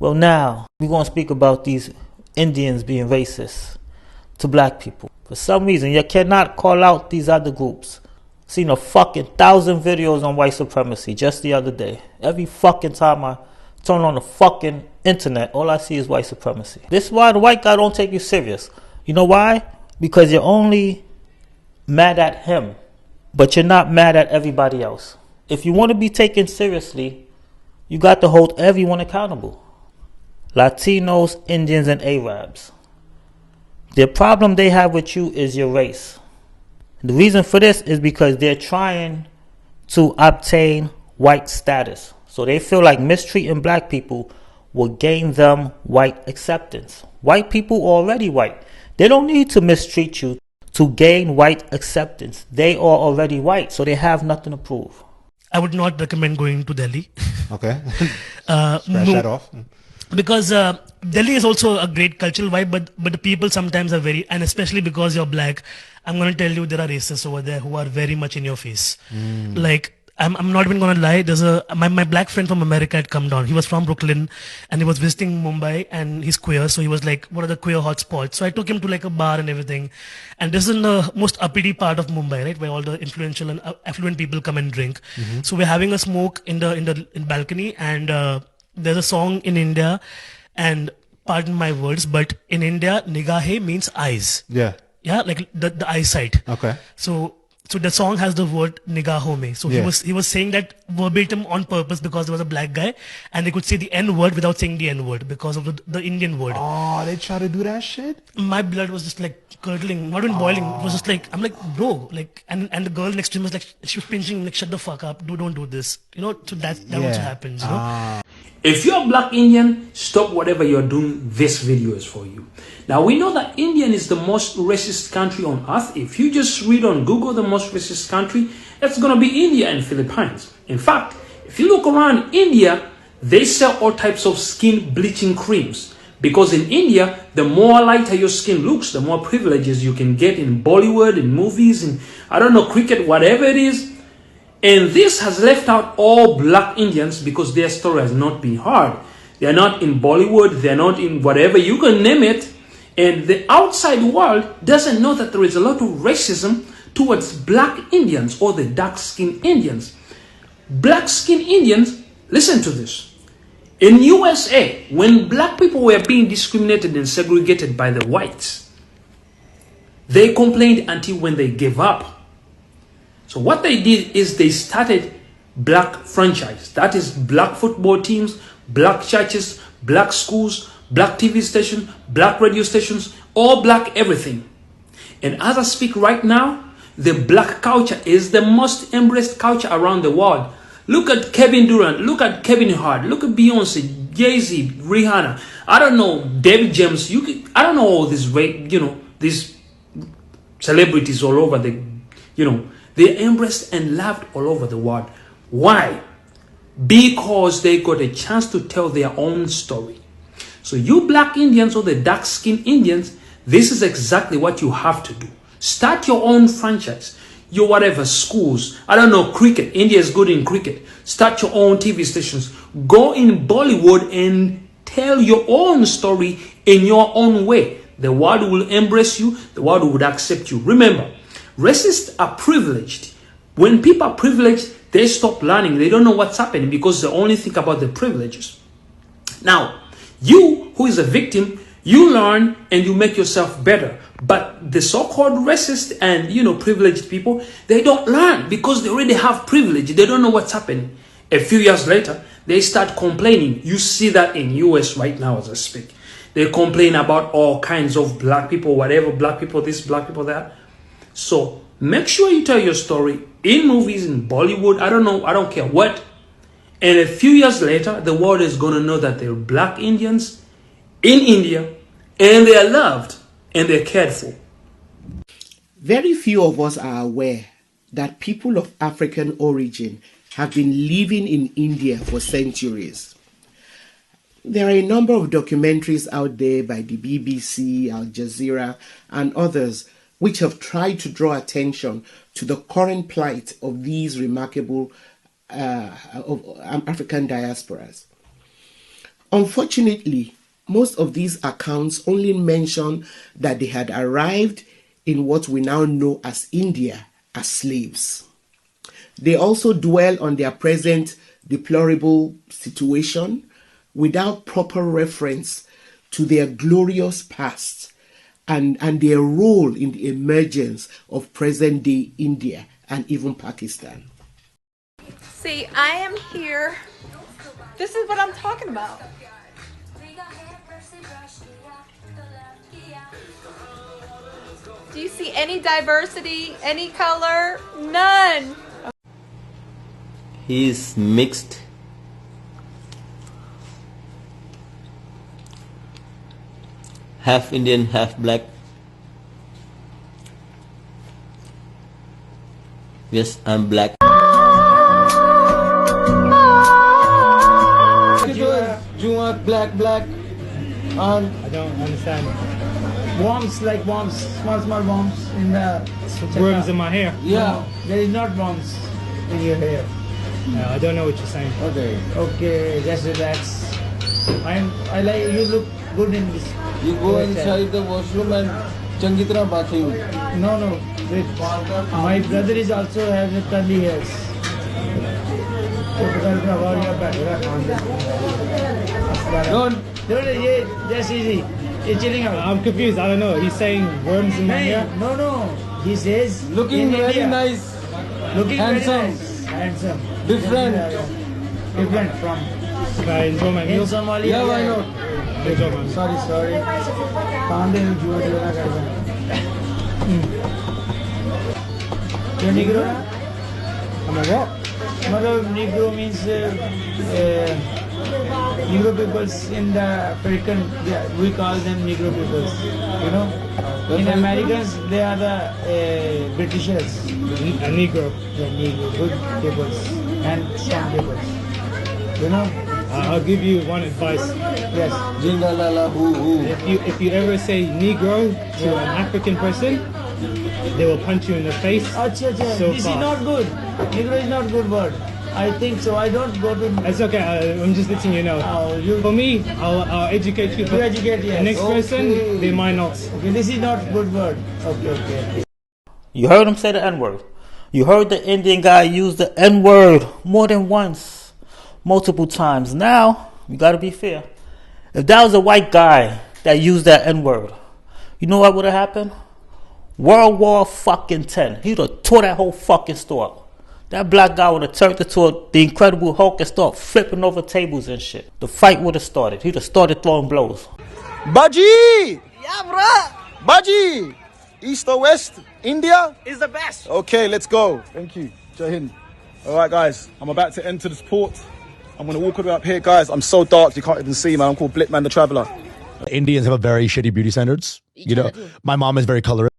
Well, now we're going to speak about these Indians being racist to black people. For some reason, you cannot call out these other groups. Seen a fucking 1,000 videos on white supremacy just the other day. Every fucking time I turn on the fucking internet, all I see is white supremacy. This is why the white guy don't take you serious. You know why? Because you're only mad at him, but you're not mad at everybody else. If you want to be taken seriously, you got to hold everyone accountable. Latinos, Indians, and Arabs. The problem they have with you is your race. The reason for this is because they're trying to obtain white status. So they feel like mistreating black people will gain them white acceptance. White people are already white. They don't need to mistreat you to gain white acceptance. They are already white, so they have nothing to prove. I would not recommend going to Delhi. Okay. Scratch that off. Because Delhi is also a great cultural vibe, but the people sometimes are very, and especially because you're black, I'm going to tell you there are racists over there who are very much in your face. Like, I'm not even going to lie. There's my black friend from America had come down. He was from Brooklyn and he was visiting Mumbai and he's queer. So he was like, what are the queer hotspots? So I took him to like a bar and everything. And this is in the most uppity part of Mumbai, right? Where all the influential and affluent people come and drink. So we're having a smoke in the balcony, and there's a song in India, and pardon my words, but in India, nigahe means eyes. Yeah. Yeah, like the eyesight. Okay. So the song has the word nigaho mein. So he was saying that verbatim on purpose because there was a black guy and they could say the N word without saying the N word because of the Indian word. Oh, they try to do that shit? My blood was just like curdling, not even boiling. It was just like, I'm like, bro, like, and the girl next to him was like, she was pinching, like, shut the fuck up, don't do this. You know, so that also happens, you know. If you're a black Indian, stop whatever you're doing. This video is for you. Now, we know that India is the most racist country on earth. If you just read on Google the most racist country, it's going to be India and Philippines. In fact, if you look around India, they sell all types of skin bleaching creams. Because in India, the more lighter your skin looks, the more privileges you can get in Bollywood, in movies, in, I don't know, cricket, whatever it is. And this has left out all black Indians because their story has not been heard. They are not in Bollywood, they are not in whatever, you can name it. And the outside world doesn't know that there is a lot of racism towards black Indians or the dark-skinned Indians. Black-skinned Indians, listen to this. In USA, when black people were being discriminated and segregated by the whites, they complained until when they gave up. So what they did is they started black franchise. That is black football teams, black churches, black schools, black TV stations, black radio stations, all black everything. And as I speak right now, the black culture is the most embraced culture around the world. Look at Kevin Durant, look at Kevin Hart, look at Beyonce, Jay-Z, Rihanna, I don't know, David James, I don't know all these, these celebrities all over they're embraced and loved all over the world. Why? Because they got a chance to tell their own story. So you black Indians or the dark-skinned Indians, this is exactly what you have to do. Start your own franchise. Your whatever schools. I don't know, cricket. India is good in cricket. Start your own TV stations. Go in Bollywood and tell your own story in your own way. The world will embrace you. The world would accept you. Remember, racists are privileged. When people are privileged, they stop learning. They don't know what's happening because they only think about the privileges. Now, you who is a victim, you learn and you make yourself better. But the so-called racist and, privileged people, they don't learn because they already have privilege. They don't know what's happening. A few years later, they start complaining. You see that in US right now as I speak. They complain about all kinds of black people, whatever, black people this, black people that. So make sure you tell your story in movies, in Bollywood, I don't know, I don't care what. And a few years later, the world is going to know that they're black Indians in India and they are loved and they're cared for. Very few of us are aware that people of African origin have been living in India for centuries. There are a number of documentaries out there by the BBC, Al Jazeera, and others which have tried to draw attention to the current plight of these remarkable African diasporas. Unfortunately, most of these accounts only mention that they had arrived in what we now know as India as slaves. They also dwell on their present deplorable situation without proper reference to their glorious past and their role in the emergence of present-day India and even Pakistan. See, I am here. This is what I'm talking about. Do you see any diversity, any color? None. He is mixed. Half Indian, half black. Yes, I'm black. Black. I don't understand. Worms, like worms, small worms in the... Worms in my hair? Yeah. No, there is not worms in your hair. No, I don't know what you're saying. Okay, just relax. I like, you look good in this. You go inside the washroom and changi tarah bathing. No, wait. My brother is also has a curly hairs. Don't, just easy. It's chilling out. I'm confused. I don't know. He's saying worms in my hair. No. He says looking very India. Nice. Looking handsome. Very nice. Handsome. Different. Different from. Enjoy my meal. In Somalia. Yeah, why not? Enjoy my meal. Sorry. You're Negro? Am I what? Negro means Negro peoples in the African, we call them Negro peoples. You know, in Americans they are the Britishers. A Negro. The Negro, good peoples and strong peoples. You know. I'll give you one advice. Yes. Jinga la la hoo hoo. If you ever say Negro to an African person, they will punch you in the face. So this is not good. Negro is not good word. I think so. I don't go to... It's okay. I'm just letting you know. For me, I'll educate you. You educate, yes. The next person, they might not. Okay, this is not good word. Okay. You heard him say the N-word. You heard the Indian guy use the N-word more than once, multiple times. Now, you gotta be fair. If that was a white guy that used that N-word, you know what would have happened? World War fucking 10. He'd have tore that whole fucking store up. That black guy would have turned into the Incredible Hulk and start flipping over tables and shit. The fight would have started. He'd have started throwing blows. Baji! Yeah, bruh! Baji! East or West? India? Is the best. Okay, let's go. Thank you. Jai Hind. Alright, guys. I'm about to enter this port. I'm going to walk all the way up here, guys. I'm so dark, you can't even see, man. I'm called Blitman the Traveller. Indians have a very shitty beauty standards. You know, my mom is very colorist.